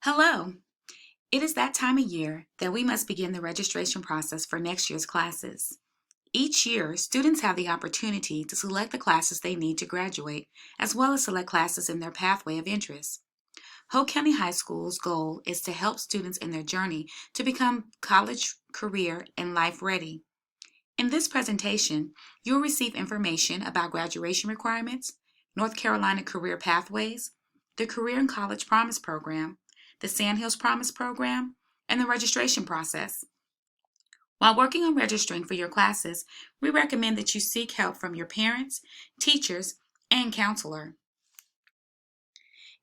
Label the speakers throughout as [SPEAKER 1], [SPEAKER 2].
[SPEAKER 1] Hello! It is that time of year that we must begin the registration process for next year's classes. Each year, students have the opportunity to select the classes they need to graduate, as well as select classes in their pathway of interest. Hope County High School's goal is to help students in their journey to become college, career, and life ready. In this presentation, you'll receive information about graduation requirements, North Carolina career pathways, the Career and College Promise Program, the Sandhills Promise Program, and the registration process. While working on registering for your classes, we recommend that you seek help from your parents, teachers, and counselor.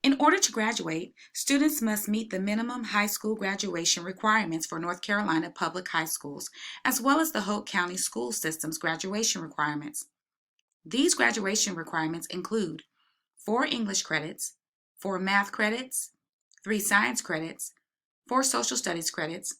[SPEAKER 1] In order to graduate, students must meet the minimum high school graduation requirements for North Carolina public high schools, as well as the Hope County School System's graduation requirements. These graduation requirements include 4 English credits, 4 math credits, 3 science credits, 4 social studies credits,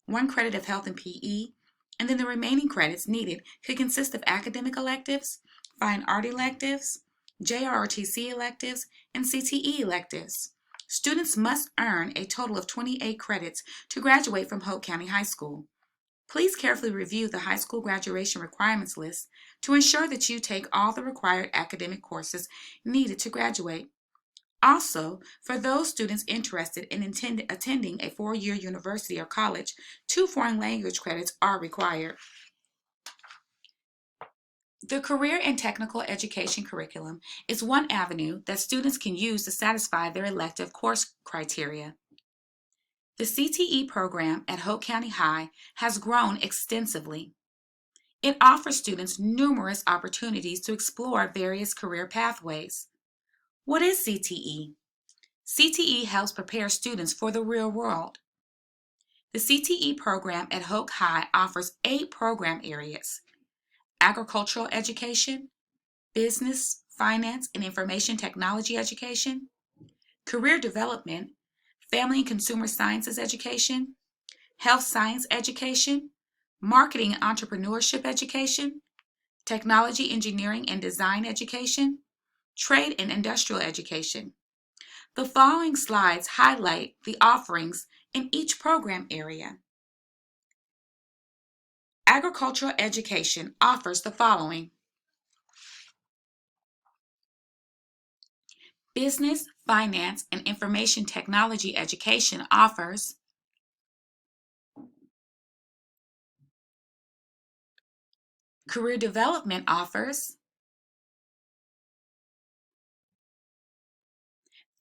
[SPEAKER 1] 1 credit of health and PE, and then the remaining credits needed could consist of academic electives, fine art electives, JROTC electives, and CTE electives. Students must earn a total of 28 credits to graduate from Hope County High School. Please carefully review the high school graduation requirements list to ensure that you take all the required academic courses needed to graduate. Also, for those students interested in attending a 4-year university or college, 2 foreign language credits are required. The Career and Technical Education curriculum is one avenue that students can use to satisfy their elective course criteria. The CTE program at Hope County High has grown extensively. It offers students numerous opportunities to explore various career pathways. What is CTE? CTE helps prepare students for the real world. The CTE program at Hope High offers 8 program areas: agricultural education, business, finance, and information technology education, career development, family and consumer sciences education, health science education, marketing and entrepreneurship education, technology, engineering, and design education, trade and industrial education. The following slides highlight the offerings in each program area. Agricultural education offers the following: business, finance, and information technology education offers career development offers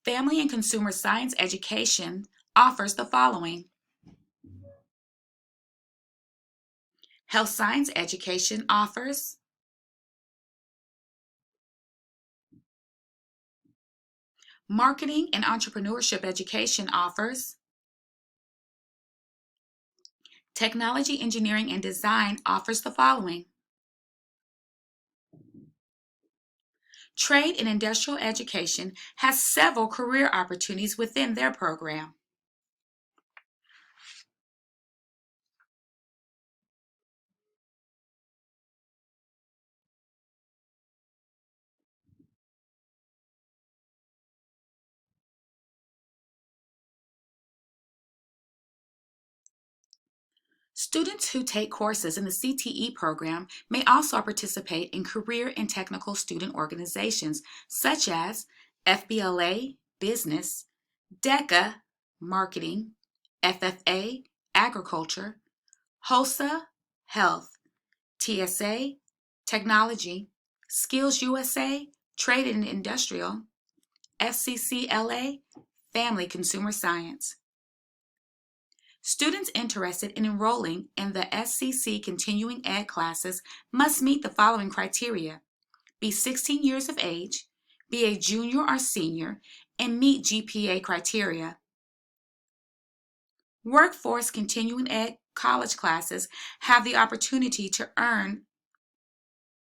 [SPEAKER 1] family and consumer science education offers the following: health science education offers marketing and entrepreneurship education offers technology, engineering, and design offers the following: trade and industrial education has several career opportunities within their program. Students who take courses in the CTE program may also participate in career and technical student organizations such as FBLA, Business, DECA, Marketing, FFA, Agriculture, HOSA, Health, TSA, Technology, Skills USA, Trade and Industrial, FCCLA, Family Consumer Science. Students interested in enrolling in the SCC Continuing Ed classes must meet the following criteria: be 16 years of age, be a junior or senior, and meet GPA criteria. Workforce Continuing Ed college classes have the opportunity to earn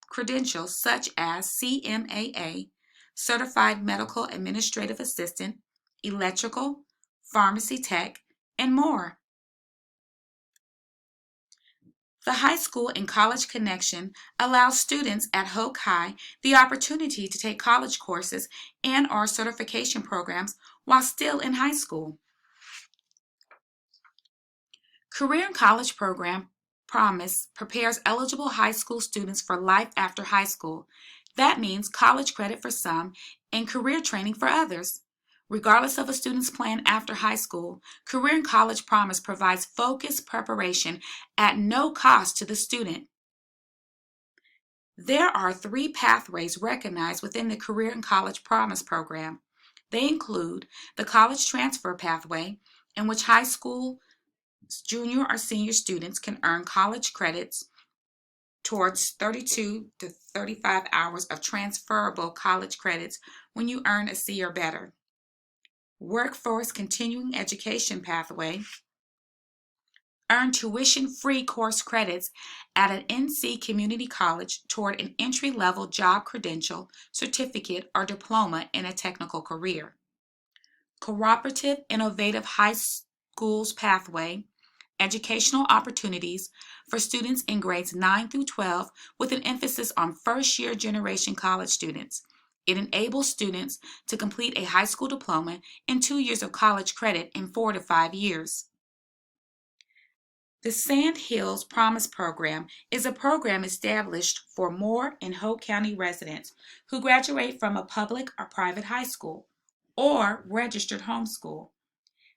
[SPEAKER 1] credentials such as CMAA, Certified Medical Administrative Assistant, Electrical, Pharmacy Tech, and more. The High School and College Connection allows students at Hope High the opportunity to take college courses and/or certification programs while still in high school. Career and College Program Promise prepares eligible high school students for life after high school. That means college credit for some and career training for others. Regardless of a student's plan after high school, Career and College Promise provides focused preparation at no cost to the student. There are 3 pathways recognized within the Career and College Promise program. They include the College Transfer Pathway, in which high school junior or senior students can earn college credits towards 32 to 35 hours of transferable college credits when you earn a C or better. Workforce Continuing Education Pathway, earn tuition-free course credits at an NC community college toward an entry-level job credential, certificate, or diploma in a technical career. Cooperative Innovative High Schools Pathway, educational opportunities for students in grades 9 through 12 with an emphasis on first-year generation college students. It enables students to complete a high school diploma and 2 years of college credit in 4 to 5 years. The Sand Hills Promise Program is a program established for Moore and Hope County residents who graduate from a public or private high school or registered homeschool.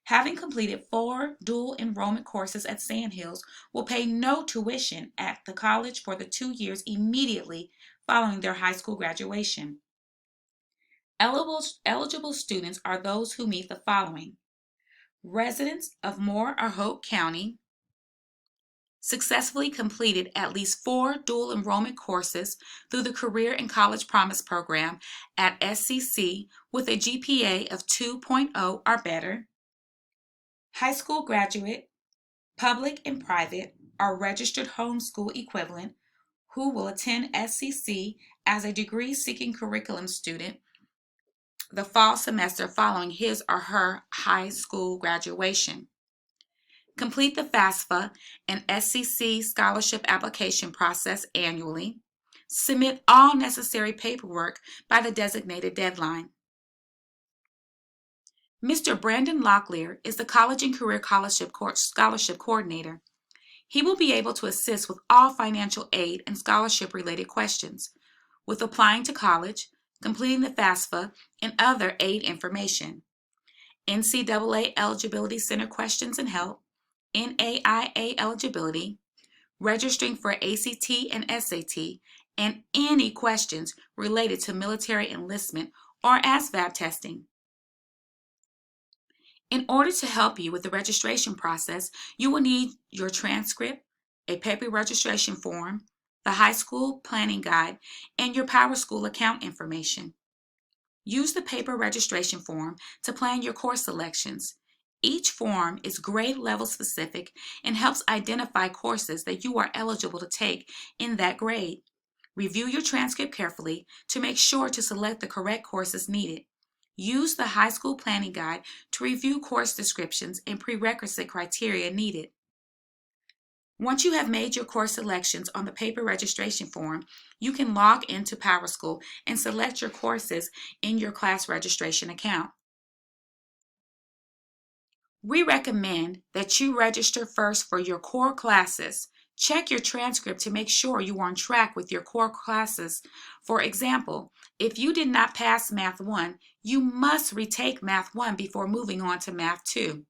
[SPEAKER 1] Having completed 4 dual enrollment courses at Sand Hills will pay no tuition at the college for the 2 years immediately following their high school graduation. Eligible students are those who meet the following: residents of Moore or Hope County, successfully completed at least 4 dual enrollment courses through the Career and College Promise program at SCC with a GPA of 2.0 or better, high school graduate, public and private, or registered homeschool equivalent who will attend SCC as a degree-seeking curriculum student the fall semester following his or her high school graduation. Complete the FAFSA and SCC scholarship application process annually. Submit all necessary paperwork by the designated deadline. Mr. Brandon Locklear is the College and Career Scholarship Coordinator. He will be able to assist with all financial aid and scholarship-related questions, with applying to college, completing the FAFSA, and other aid information, NCAA Eligibility Center questions and help, NAIA eligibility, registering for ACT and SAT, and any questions related to military enlistment or ASVAB testing. In order to help you with the registration process, you will need your transcript, a paper registration form, the high school planning guide, and your PowerSchool account information. Use the paper registration form to plan your course selections. Each form is grade level specific and helps identify courses that you are eligible to take in that grade. Review your transcript carefully to make sure to select the correct courses needed. Use the high school planning guide to review course descriptions and prerequisite criteria needed. Once you have made your course selections on the paper registration form, you can log into PowerSchool and select your courses in your class registration account. We recommend that you register first for your core classes. Check your transcript to make sure you are on track with your core classes. For example, if you did not pass Math 1, you must retake Math 1 before moving on to Math 2.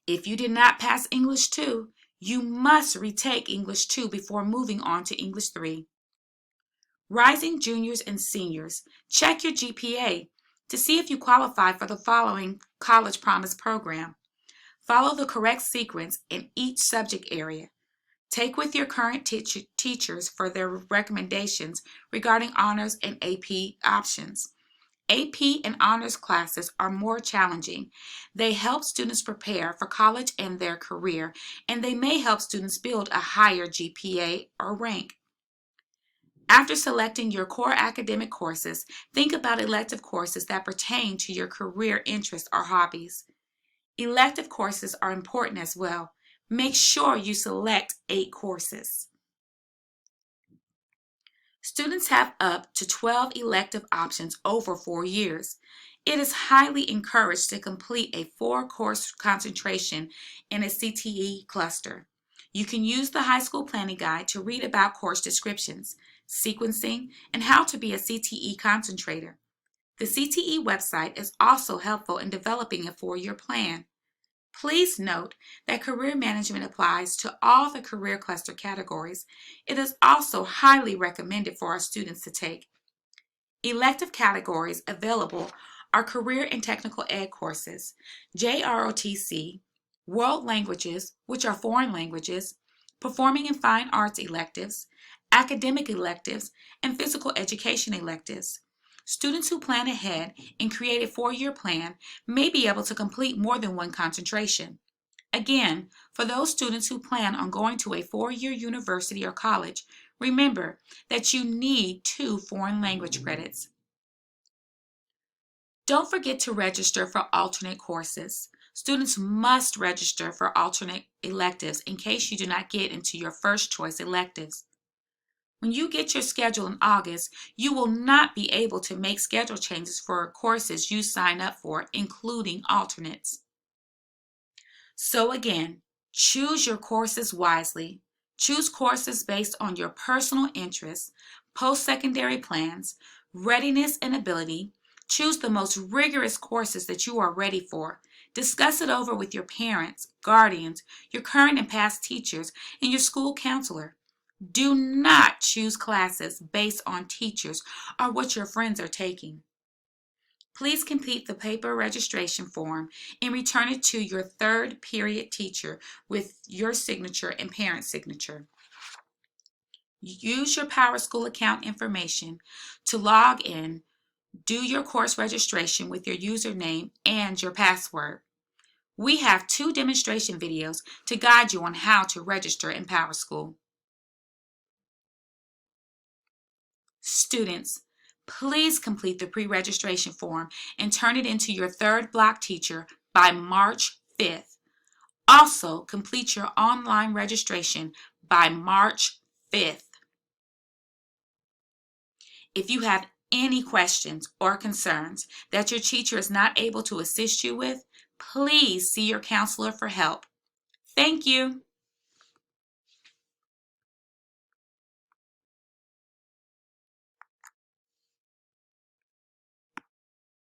[SPEAKER 1] If you did not pass English 2, you must retake English 2 before moving on to English 3. Rising juniors and seniors, check your GPA to see if you qualify for the following College Promise program. Follow the correct sequence in each subject area. Take with your current teachers for their recommendations regarding honors and AP options. AP and honors classes are more challenging. They help students prepare for college and their career, and they may help students build a higher GPA or rank. After selecting your core academic courses, think about elective courses that pertain to your career interests or hobbies. Elective courses are important as well. Make sure you select 8 courses. Students have up to 12 elective options over 4 years. It is highly encouraged to complete a 4-course concentration in a CTE cluster. You can use the high school planning guide to read about course descriptions, sequencing, and how to be a CTE concentrator. The CTE website is also helpful in developing a 4-year plan. Please note that career management applies to all the career cluster categories. It is also highly recommended for our students to take. Elective categories available are Career and Technical Ed courses, JROTC, World Languages, which are foreign languages, Performing and Fine Arts electives, Academic electives, and Physical Education electives. Students who plan ahead and create a 4-year plan may be able to complete more than one concentration. Again, for those students who plan on going to a 4-year university or college, remember that you need 2 foreign language credits. Don't forget to register for alternate courses. Students must register for alternate electives in case you do not get into your first choice electives. When you get your schedule in August, you will not be able to make schedule changes for courses you sign up for, including alternates. So again, choose your courses wisely. Choose courses based on your personal interests, post-secondary plans, readiness and ability. Choose the most rigorous courses that you are ready for. Discuss it over with your parents, guardians, your current and past teachers, and your school counselor. Do not choose classes based on teachers or what your friends are taking. Please complete the paper registration form and return it to your third period teacher with your signature and parent signature. Use your PowerSchool account information to log in, do your course registration with your username and your password. We have 2 demonstration videos to guide you on how to register in PowerSchool. Students, please complete the pre-registration form and turn it into your third block teacher by March 5th. Also, complete your online registration by March 5th. If you have any questions or concerns that your teacher is not able to assist you with, please see your counselor for help. Thank you.